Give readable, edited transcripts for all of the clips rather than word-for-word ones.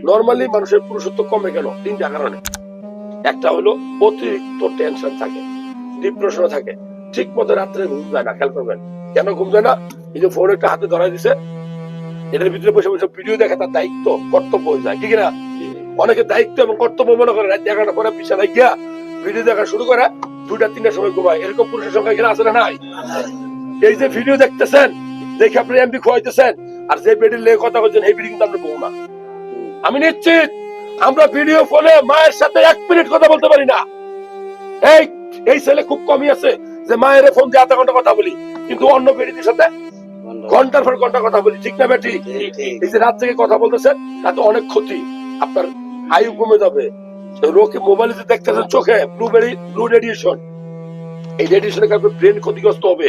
Normally মানুষের পুরুষত্ব কমে গেল তিনটা কারণে। একটা হলো অতিরিক্ত টেনশন থাকে, ডিপ্রেশন থাকে, ঠিক মতো রাত্রে ঘুম যায় না। খেয়াল করবেন কেন ঘুম যায় না? এই যে ফোন একটা হাতে ধরাই দিছে, এটার ভিতরে বসে বসে ভিডিও দেখে তার দায়িত্ব কর্তব্য হয়ে যায়, ঠিক না? অনেকে দায়িত্ব এবং কর্তব্য মনে করে রাত 11টার পরে বিছানায় গিয়া ভিডিও দেখা শুরু করে 2টা-3টার সময় ঘুমায়। এরকম পুরুষের সংখ্যা এখানে আছে না নাই? এই যে ভিডিও দেখতেছেন, দেখে আপনি এমবি খোয়াইতেছেন, আর যে বেডির লেগে কথা বলছেন এই বেডি কিন্তু আপনি বউ না। আমি নিশ্চিত আমরা ভিডিও ফোনে মায়ের সাথে 1 মিনিট কথা বলতে পারি না। এই এই ছেলে খুব কমই আছে যে মায়ের ফোন দিয়ে আধা ঘন্টা কথা বলি, কিন্তু অন্য বেডিদের সাথে ঘন্টার পর ঘন্টা কথা বলি, ঠিক না বেটি? এই যে রাত থেকে কথা বলতেছেন তাতে অনেক ক্ষতি, আপনার আয়ু কমে যাবে। রোগে মোবাইলে যে দেখতেছেন চোখে ব্লু রেডিয়েশন, এই রেডিয়েশনের কারণে ব্রেন ক্ষতিগ্রস্ত হবে।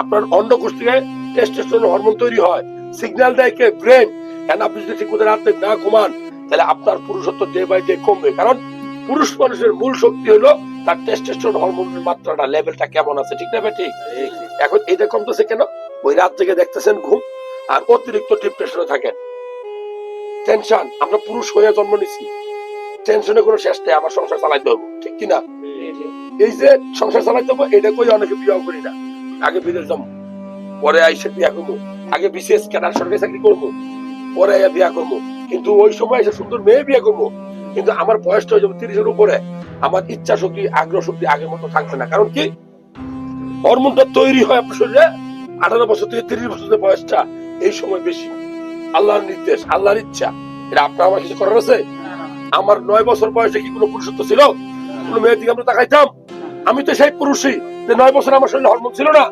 আপনার অন্ডকোষ থেকে টেস্টোস্টেরন হরমোন তৈরি হয়, সিগন্যাল দেয় কে? ব্রেন। কেন আপনি যদি ঠিক মতো রাতে না ঘুমান তাহলে আপনার পুরুষত্ব ডে বাই ডে কমবে। কারণ পুরুষ মানুষের মূল শক্তি হলো তার টেস্টোস্টেরন হরমোনের মাত্রাটা, লেভেলটা কেমন আছে, ঠিক না বেটি? এখন এটা কমতেছে কেন? ওই রাত থেকে দেখতেছেন ঘুম, আর অতিরিক্ত ডিপ্রেশনে থাকেন, টেনশন। আমরা পুরুষ হয়ে জন্ম নিছি, টেনশনে কোনো শেষ নেই, আমার সংসার চালাইতে হবে, ঠিক কিনা? এই যে সংসার চালাইতে হবে, এটা কই অনেকে বিয়ে করি না। আগে বিদেশ যাবো, পরে আইসে বিয়া করবো, আগে বিশেষ ক্যাডার সরকারি চাকরি করবো, পরে বিয়া করবো। কিন্তু ওই সময় এসে সুন্দর মেয়ে বিয়ে করবো, কিন্তু আমার বয়সটা হয়ে যাবে 30-এর উপরে, আমার ইচ্ছা শক্তি আগ্রহ শক্তি আগের মতো থাকবে না। কারণ কি? হরমোনটা তৈরি হয় আপনার শরীরে 18 বছর থেকে 30 বছরের বয়সটা, এই সময় বেশি। আল্লাহর নির্দেশ, আল্লাহর ইচ্ছা, এটা আপনার আমার কিছু করার আছে? আমার 9 বছর বয়সে কি কোনো পুরুষত্ব ছিল? কোনো মেয়ের দিকে আমরা তাকাইতাম? আমি তো সেই পুরুষই যে 9 বছর আমার শরীরে হরমোন ছিল না।